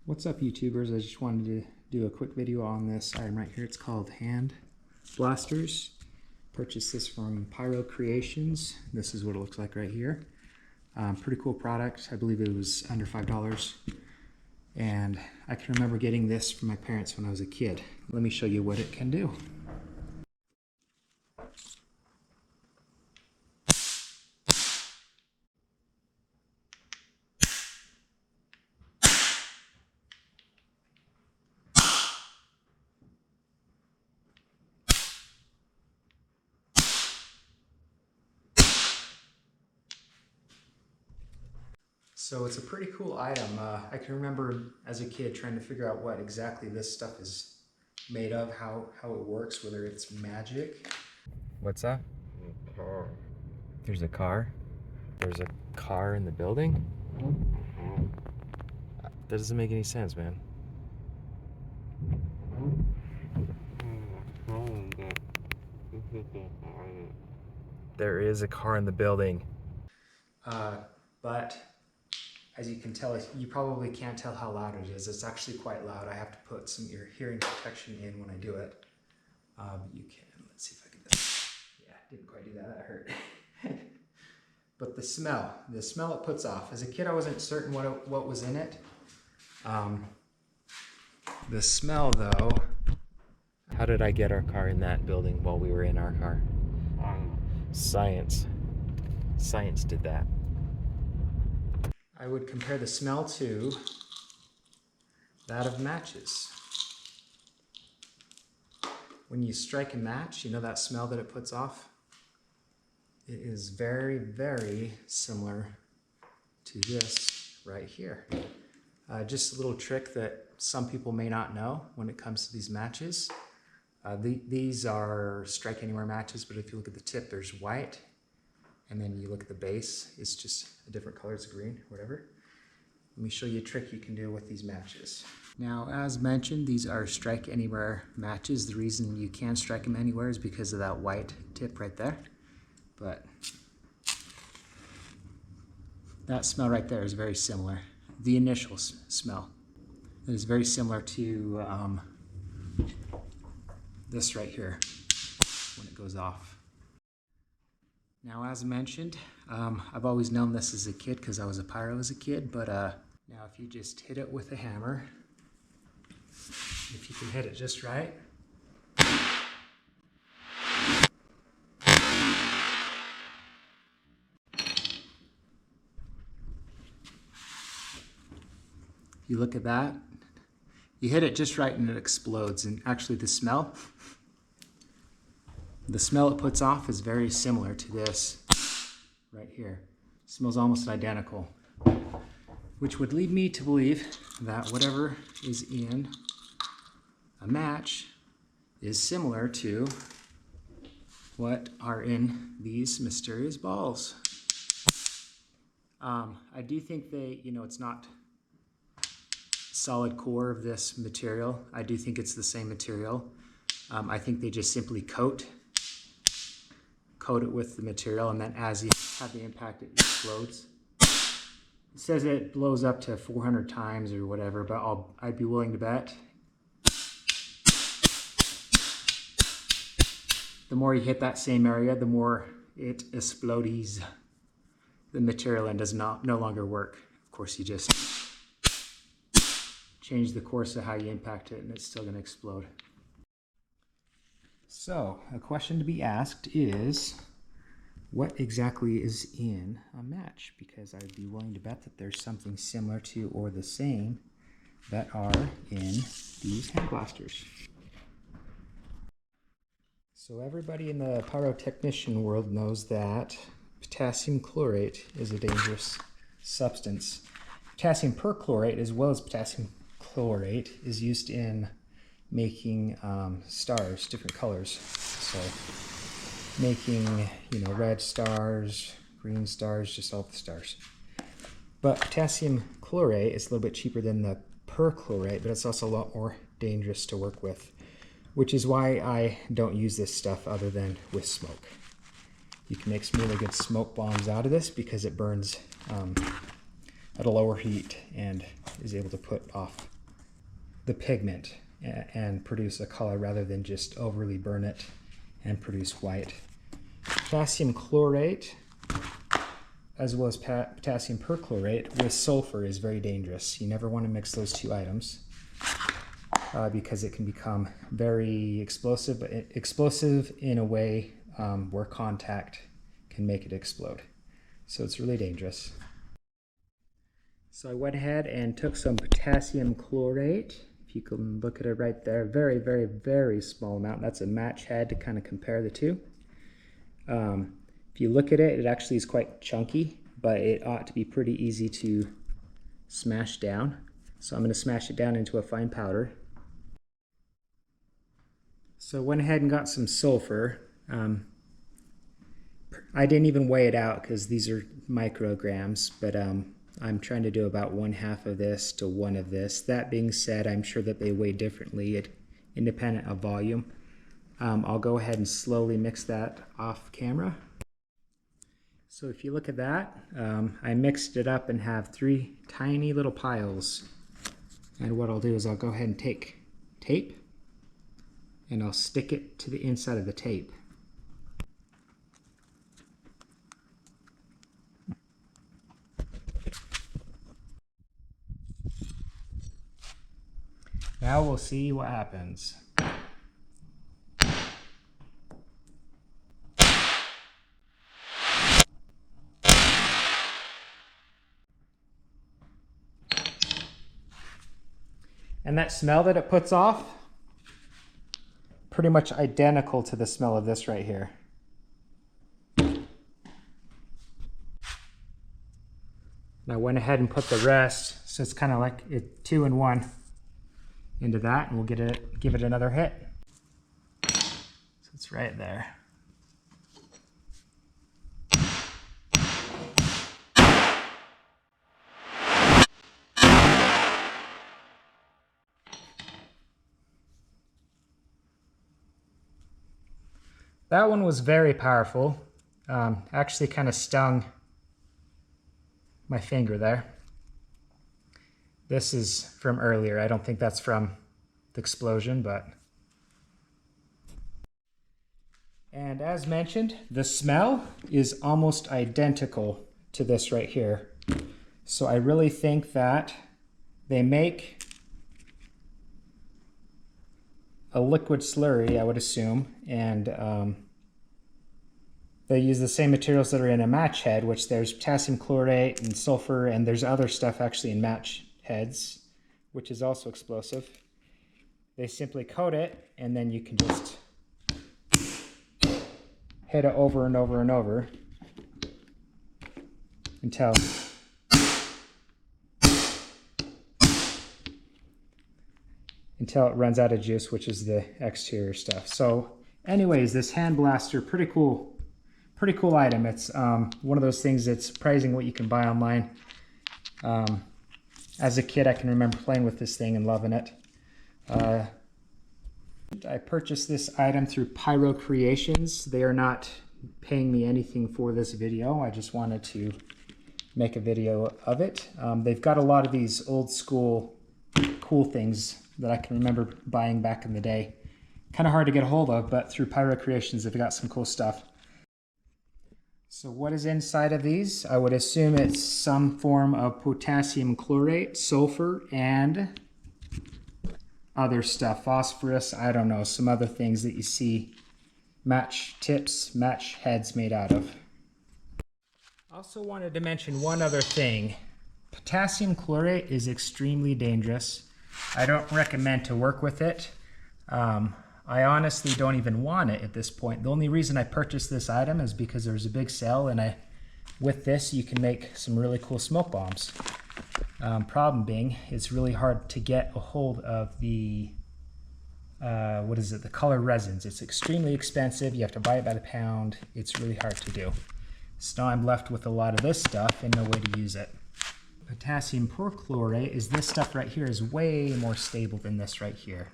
What's up, YouTubers? I just wanted to do a quick video on this item right here. It's called hand blasters. Purchased this from Pyro Creations. This is what it looks like right here. Pretty cool product. I believe it was under $5. And I can remember getting this from my parents when I was a kid. Let me show you what it can do. So it's a pretty cool item. I can remember as a kid trying to figure out what exactly this stuff is made of, how it works, whether it's magic. What's that? A car. There's a car? There's a car in the building? That doesn't make any sense, man. There is a car in the building. But as you can tell, you probably can't tell how loud it is. It's actually quite loud. I have to put some hearing protection in when I do it. You can, let's see if I can do that. Yeah, didn't quite do that, that hurt. But the smell it puts off. As a kid, I wasn't certain what was in it. The smell though, how did I get our car in that building while we were in our car? Science. Science did that. I would compare the smell to that of matches. When you strike a match, you know that smell that it puts off? It is very, very similar to this right here. Just a little trick that some people may not know when it comes to these matches. These are strike anywhere matches, but if you look at the tip, there's white. And then you look at the base, it's just a different color, it's green, whatever. Let me show you a trick you can do with these matches. Now, as mentioned, these are strike anywhere matches. The reason you can strike them anywhere is because of that white tip right there. But that smell right there is very similar. The initial smell is very similar to this right here when it goes off. Now, as mentioned, I've always known this as a kid because I was a pyro as a kid, but now if you just hit it with a hammer, if you can hit it just right, you look at that, you hit it just right and it explodes. And actually the smell it puts off is very similar to this right here. It smells almost identical, which would lead me to believe that whatever is in a match is similar to what are in these mysterious balls. I do think it's not solid core of this material. I do think it's the same material. I think they just simply coat it with the material, and then as you have the impact, it explodes. It says it blows up to 400 times or whatever, but I'd be willing to bet the more you hit that same area, the more it explodes the material and does no longer work. Of course, you just change the course of how you impact it and it's still going to explode. So, a question to be asked is, what exactly is in a match? Because I'd be willing to bet that there's something similar to or the same that are in these hand blasters. So everybody in the pyrotechnician world knows that potassium chlorate is a dangerous substance. Potassium perchlorate, as well as potassium chlorate, is used in making stars, different colors. So making, red stars, green stars, just all the stars. But potassium chlorate is a little bit cheaper than the perchlorate, but it's also a lot more dangerous to work with, which is why I don't use this stuff other than with smoke. You can make some really good smoke bombs out of this because it burns at a lower heat and is able to put off the pigment and produce a color rather than just overly burn it and produce white. Potassium chlorate as well as potassium perchlorate with sulfur is very dangerous. You never want to mix those two items because it can become very explosive in a way where contact can make it explode. So it's really dangerous. So I went ahead and took some potassium chlorate. If you can look at it right there, very, very, very small amount. That's a match head to kind of compare the two. If you look at it, it actually is quite chunky, but it ought to be pretty easy to smash down. So I'm going to smash it down into a fine powder. So I went ahead and got some sulfur. I didn't even weigh it out because these are micrograms, but I'm trying to do about 1/2 of this to 1 of this. That being said, I'm sure that they weigh differently independent of volume. I'll go ahead and slowly mix that off camera. So if you look at that, I mixed it up and have 3 tiny little piles. And what I'll do is I'll go ahead and take tape and I'll stick it to the inside of the tape. Now we'll see what happens. And that smell that it puts off, pretty much identical to the smell of this right here. And I went ahead and put the rest, so it's kind of like 2 in 1 into that, and we'll give it another hit. So it's right there. That one was very powerful. Actually kind of stung my finger there. This is from earlier. I don't think that's from the explosion, but... And as mentioned, the smell is almost identical to this right here. So I really think that they make a liquid slurry, I would assume, and they use the same materials that are in a match head, which there's potassium chlorate and sulfur, and there's other stuff actually in match heads, which is also explosive. They simply coat it, and then you can just hit it over and over and over until it runs out of juice, which is the exterior stuff. So anyways, this hand blaster, pretty cool item. It's one of those things that's surprising what you can buy online. As a kid, I can remember playing with this thing and loving it. I purchased this item through Pyro Creations. They are not paying me anything for this video. I just wanted to make a video of it. They've got a lot of these old school cool things that I can remember buying back in the day. Kind of hard to get a hold of, but through Pyro Creations, they've got some cool stuff. So what is inside of these? I would assume it's some form of potassium chlorate, sulfur, and other stuff. Phosphorus, I don't know, some other things that you see match tips, match heads made out of. Also wanted to mention one other thing. Potassium chlorate is extremely dangerous. I don't recommend to work with it. I honestly don't even want it at this point. The only reason I purchased this item is because there's a big sale, and with this you can make some really cool smoke bombs. Problem being, it's really hard to get a hold of the the color resins. It's extremely expensive. You have to buy it by the pound. It's really hard to do. So now I'm left with a lot of this stuff and no way to use it. Potassium perchlorate is this stuff right here is way more stable than this right here.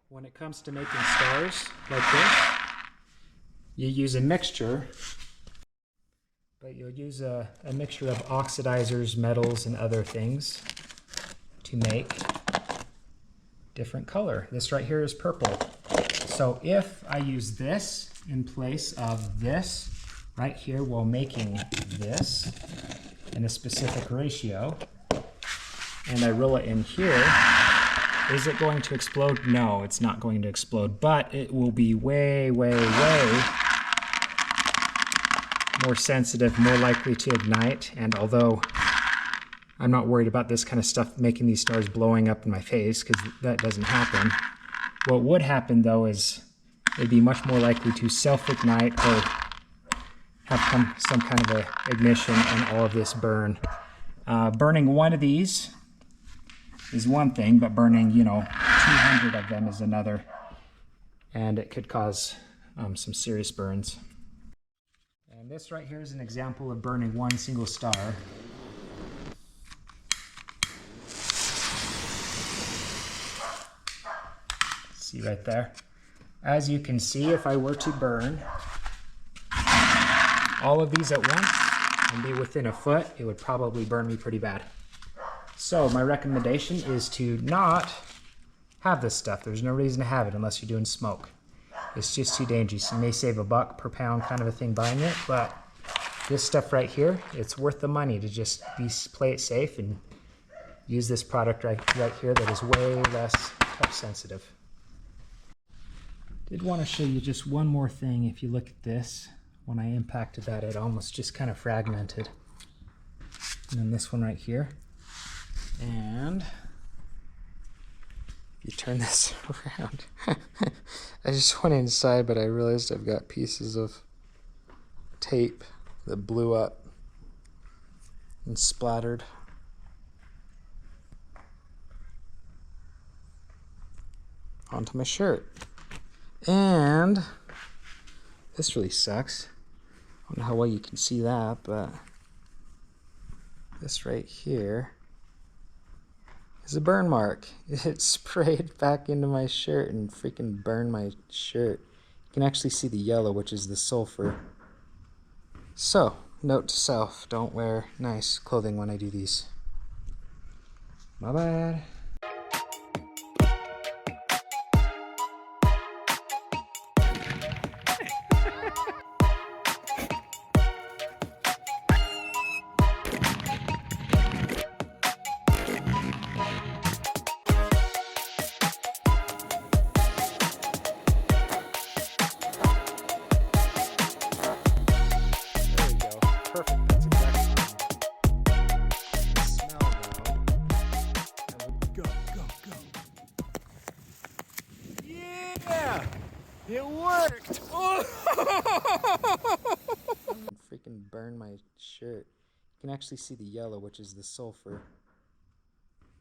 When it comes to making stars like this, you use a mixture, but you'll use a mixture of oxidizers, metals, and other things to make different color. This right here is purple. So if I use this in place of this right here while making this in a specific ratio, and I roll it in here, is it going to explode? No, it's not going to explode, but it will be way, way, way more sensitive, more likely to ignite. And although I'm not worried about this kind of stuff making these stars blowing up in my face, because that doesn't happen, what would happen though is it'd be much more likely to self-ignite or have some kind of a ignition and all of this burn. Burning one of these is one thing, but burning, 200 of them is another. And it could cause some serious burns. And this right here is an example of burning one single star. See right there? As you can see, if I were to burn all of these at once and be within a foot, it would probably burn me pretty bad. So my recommendation is to not have this stuff. There's no reason to have it unless you're doing smoke. It's just too dangerous. You may save $1 per pound kind of a thing buying it, but this stuff right here, it's worth the money to just play it safe and use this product right here that is way less touch sensitive. Did want to show you just one more thing. If you look at this, when I impacted that, it almost just kind of fragmented. And then this one right here. And if you turn this around, I just went inside, but I realized I've got pieces of tape that blew up and splattered. Onto my shirt. And this really sucks. I don't know how well you can see that, but this right here is a burn mark. It sprayed back into my shirt and freaking burned my shirt. You can actually see the yellow, which is the sulfur. So, note to self, don't wear nice clothing when I do these. My bad. Perfect, that's exactly the smell now. Go. Yeah! It worked! Oh! Freaking burn my shirt. You can actually see the yellow, which is the sulfur.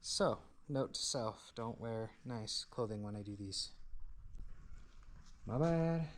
So, note to self, don't wear nice clothing when I do these. My bad.